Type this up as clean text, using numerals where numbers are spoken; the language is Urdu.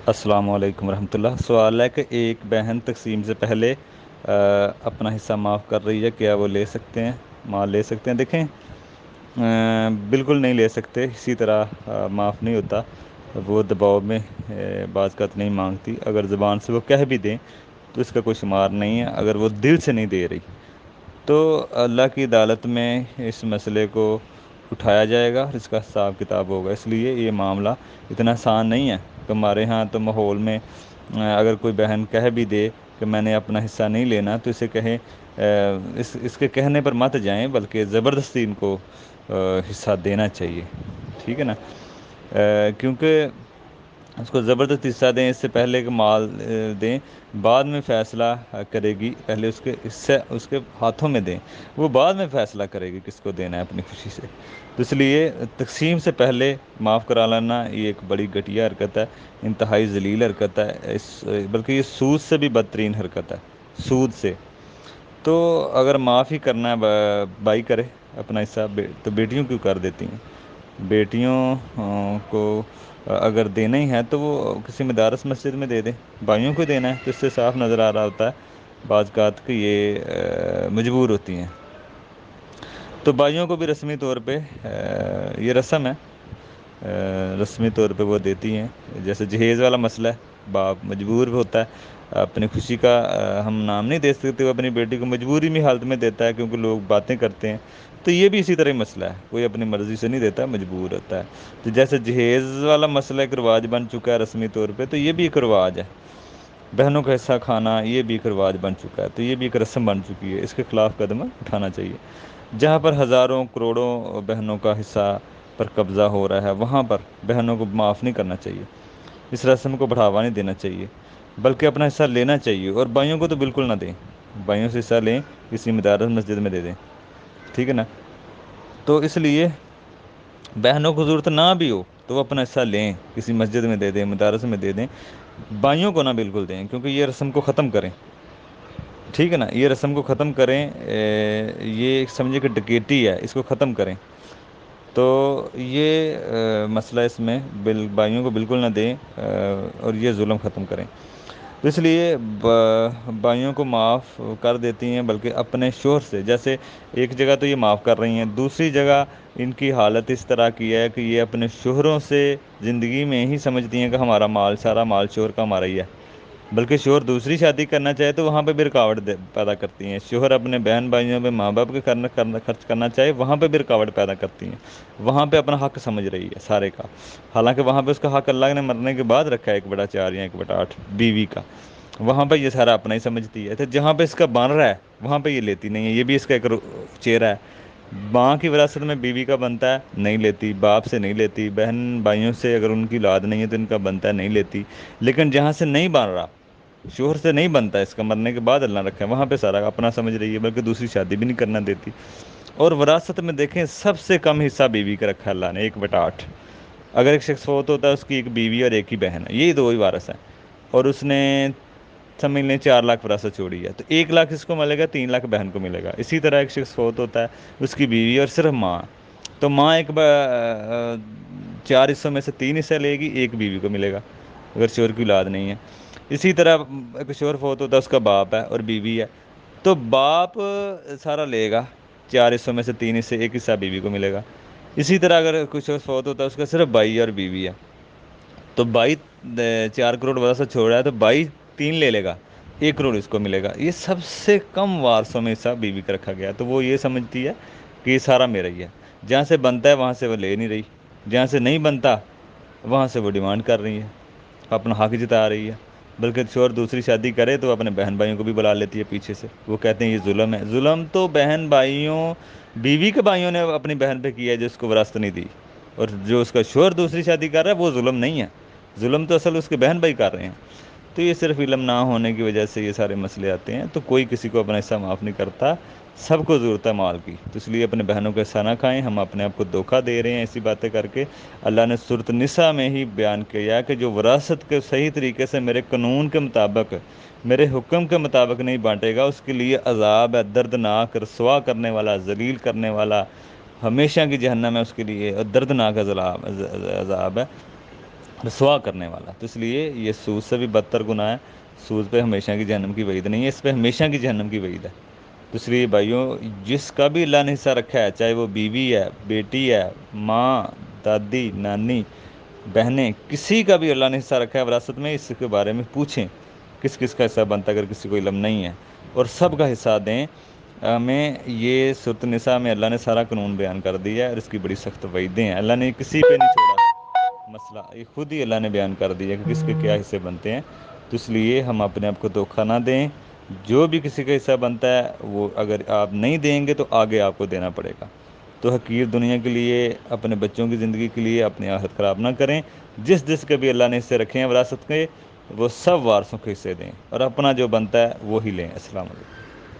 السلام علیکم ورحمۃ اللہ۔ سوال ہے کہ ایک بہن تقسیم سے پہلے اپنا حصہ معاف کر رہی ہے، کیا وہ لے سکتے ہیں، مال لے سکتے ہیں؟ دیکھیں، بالکل نہیں لے سکتے، اسی طرح معاف نہیں ہوتا۔ وہ دباؤ میں بعض اوقات نہیں مانگتی، اگر زبان سے وہ کہہ بھی دیں تو اس کا کوئی شمار نہیں ہے۔ اگر وہ دل سے نہیں دے رہی تو اللہ کی عدالت میں اس مسئلے کو اٹھایا جائے گا اور اس کا حساب کتاب ہوگا۔ اس لیے یہ معاملہ اتنا آسان نہیں ہے کہ ہمارے ہاں تو ماحول میں اگر کوئی بہن کہہ بھی دے کہ میں نے اپنا حصہ نہیں لینا تو اسے کہیں اس کے کہنے پر مت جائیں، بلکہ زبردستی ان کو حصہ دینا چاہیے، ٹھیک ہے نا؟ کیونکہ اس کو زبردست حصہ دیں، اس سے پہلے کہ مال دیں، بعد میں فیصلہ کرے گی، پہلے اس کے حصے اس کے ہاتھوں میں دیں، وہ بعد میں فیصلہ کرے گی کس کو دینا ہے اپنی خوشی سے۔ تو اس لیے تقسیم سے پہلے معاف کرا لینا یہ ایک بڑی گھٹیا حرکت ہے، انتہائی ذلیل حرکت ہے، بلکہ یہ سود سے بھی بدترین حرکت ہے، سود سے۔ تو اگر معاف ہی کرنا ہے بھائی کرے اپنا حصہ، تو بیٹیوں کیوں کر دیتی ہیں؟ بیٹیوں کو اگر دینا ہی ہے تو وہ کسی مدارس مسجد میں دے دیں، بھائیوں کو دینا ہے تو اس سے صاف نظر آ رہا ہوتا ہے بعض اوقات کہ یہ مجبور ہوتی ہیں۔ تو بھائیوں کو بھی رسمی طور پہ یہ رسم ہے، رسمی طور پہ وہ دیتی ہیں۔ جیسے جہیز والا مسئلہ ہے، باپ مجبور ہوتا ہے، اپنی خوشی کا ہم نام نہیں دے سکتے، وہ اپنی بیٹی کو مجبوری میں حالت میں دیتا ہے کیونکہ لوگ باتیں کرتے ہیں۔ تو یہ بھی اسی طرح ہی مسئلہ ہے، کوئی اپنی مرضی سے نہیں دیتا، مجبور ہوتا ہے۔ تو جیسے جہیز والا مسئلہ ایک رواج بن چکا ہے رسمی طور پہ، تو یہ بھی ایک رواج ہے، بہنوں کا حصہ کھانا یہ بھی ایک رواج بن چکا ہے، تو یہ بھی ایک رسم بن چکی ہے، اس کے خلاف قدم اٹھانا چاہیے۔ جہاں پر ہزاروں کروڑوں بہنوں کا حصہ پر قبضہ ہو رہا ہے وہاں پر بہنوں کو معاف نہیں کرنا چاہیے، اس رسم کو بڑھاوا نہیں دینا چاہیے، بلکہ اپنا حصہ لینا چاہیے۔ اور بھائیوں کو تو بالکل نہ دیں، بھائیوں سے حصہ لیں کسی مدارس مسجد میں دے دیں، ٹھیک ہے نا؟ تو اس لیے بہنوں کو ضرورت نہ بھی ہو تو وہ اپنا حصہ لیں، کسی مسجد میں دے دیں، مدارس میں دے دیں، بھائیوں کو نہ بالکل دیں، کیونکہ یہ رسم کو ختم کریں، ٹھیک ہے نا؟ یہ رسم کو ختم کریں، یہ سمجھے کہ ڈکیتی ہے، اس کو ختم کریں۔ تو یہ مسئلہ اس میں بھائیوں کو بالکل نہ دیں اور یہ ظلم ختم کریں۔ تو اس لیے بھائیوں کو معاف کر دیتی ہیں، بلکہ اپنے شوہر سے، جیسے ایک جگہ تو یہ معاف کر رہی ہیں، دوسری جگہ ان کی حالت اس طرح کی ہے کہ یہ اپنے شوہروں سے زندگی میں ہی سمجھتی ہیں کہ ہمارا مال، سارا مال شوہر کا ہمارا ہی ہے، بلکہ شوہر دوسری شادی کرنا چاہے تو وہاں پہ بھی رکاوٹ پیدا کرتی ہیں، شوہر اپنے بہن بھائیوں پہ، ماں باپ کے خرچ کرنا چاہے وہاں پہ بھی رکاوٹ پیدا کرتی ہیں، وہاں پہ اپنا حق سمجھ رہی ہے سارے کا، حالانکہ وہاں پہ اس کا حق اللہ نے مرنے کے بعد رکھا ہے 1/4 یا 1/8 بیوی کا، وہاں پہ یہ سارا اپنا ہی سمجھتی ہے۔ تو جہاں پہ اس کا بن رہا ہے وہاں پہ یہ لیتی نہیں ہے، یہ بھی اس کا ایک چہرہ ہے۔ ماں کی وراثت میں بیوی کا بنتا ہے، نہیں لیتی، باپ سے نہیں لیتی، بہن بھائیوں سے اگر ان کی اولاد نہیں ہے تو ان کا بنتا ہے، نہیں لیتی، لیکن جہاں سے نہیں بن رہا، شوہر سے نہیں بنتا، اس کا مرنے کے بعد اللہ رکھا ہے، وہاں پہ سارا اپنا سمجھ رہی ہے، بلکہ دوسری شادی بھی نہیں کرنا دیتی۔ اور وراثت میں دیکھیں سب سے کم حصہ بیوی کا رکھا ہے اللہ نے، 1/8۔ اگر ایک شخص فوت ہوتا ہے اس کی ایک بیوی اور ایک ہی بہن ہے، یہی دو ہی وارث ہیں، اور اس نے سمجھ لیں 4 لاکھ وراثت چھوڑی ہے، تو 1 لاکھ اس کو ملے گا، 3 لاکھ بہن کو ملے گا۔ اسی طرح ایک شخص فوت ہوتا ہے، اس کی بیوی اور صرف ماں، تو ماں 4 حصوں میں سے 3 حصے لے گی، ایک بیوی کو ملے گا اگر شوہر کی اولاد نہیں ہے۔ اسی طرح ایک شوہر فوت ہوتا ہے، اس کا باپ ہے اور بیوی ہے، تو باپ سارا لے گا، 4 حصوں میں سے 3 حصے، ایک حصہ بیوی کو ملے گا۔ اسی طرح اگر کوئی شخص فوت ہوتا ہے، اس کا صرف بھائی اور بیوی ہے، تو بھائی 4 کروڑ وراثت چھوڑ رہا ہے تو بھائی 3 لے لے گا، 1 کروڑ اس کو ملے گا۔ یہ سب سے کم وارثوں میں حصہ بیوی کا رکھا گیا، تو وہ یہ سمجھتی ہے کہ یہ سارا میرا ہی ہے، جہاں سے بنتا ہے وہاں سے وہ لے نہیں رہی، جہاں سے نہیں بنتا وہاں سے وہ ڈیمانڈ کر رہی ہے، اپنا حق جتا رہی ہے، بلکہ شوہر دوسری شادی کرے تو اپنے بہن بھائیوں کو بھی بلا لیتی ہے پیچھے سے، وہ کہتے ہیں یہ ظلم ہے۔ ظلم تو بہن بھائیوں، بیوی کے بھائیوں نے اپنی بہن پہ کیا ہے جس کو وراثت نہیں دی، اور جو اس کا شوہر دوسری شادی کر رہا ہے وہ ظلم نہیں ہے، ظلم تو اصل اس کے بہن بھائی کر رہے ہیں۔ تو یہ صرف علم نہ ہونے کی وجہ سے یہ سارے مسئلے آتے ہیں، تو کوئی کسی کو اپنا حصہ معاف نہیں کرتا، سب کو ضرورت ہے مال کی، تو اس لیے اپنے بہنوں کا حصہ نہ کھائیں، ہم اپنے آپ کو دھوکہ دے رہے ہیں ایسی باتیں کر کے۔ اللہ نے سورۃ النساء میں ہی بیان کیا کہ جو وراثت کے صحیح طریقے سے میرے قانون کے مطابق، میرے حکم کے مطابق نہیں بانٹے گا، اس کے لیے عذاب ہے، دردناک، رسوا کرنے والا، ذلیل کرنے والا، ہمیشہ کی جہنم ہے اس کے لیے، اور دردناک عذاب ہے۔ رسوا کرنے والا، تو اس لیے یہ سود سے بھی بدتر گناہ ہے۔ سود پہ ہمیشہ کی جہنم کی وعید نہیں ہے، اس پہ ہمیشہ کی جہنم کی وعید ہے۔ تو اس لیے بھائیوں، جس کا بھی اللہ نے حصہ رکھا ہے، چاہے وہ بیوی ہے، بیٹی ہے، ماں، دادی، نانی، بہنیں، کسی کا بھی اللہ نے حصہ رکھا ہے وراثت میں، اس کے بارے میں پوچھیں کس کس کا حصہ بنتا ہے، اگر کسی کو علم نہیں ہے، اور سب کا حصہ دیں۔ ہمیں یہ سورۃ النساء میں اللہ نے سارا قانون بیان کر دیا ہے، اور اس کی بڑی سخت وعیدیں ہیں، اللہ نے کسی پہ نہیں چھوڑا مسئلہ، یہ خود ہی اللہ نے بیان کر دیا کہ کس کے کیا حصے بنتے ہیں۔ تو اس لیے ہم اپنے آپ کو دھوکہ نہ دیں، جو بھی کسی کا حصہ بنتا ہے وہ اگر آپ نہیں دیں گے تو آگے آپ کو دینا پڑے گا۔ تو حقیر دنیا کے لیے، اپنے بچوں کی زندگی کے لیے اپنی آخرت خراب نہ کریں۔ جس جس کے بھی اللہ نے حصے رکھے ہیں وراثت کے، وہ سب وارثوں کے حصے دیں، اور اپنا جو بنتا ہے وہی لیں۔ السلام علیکم۔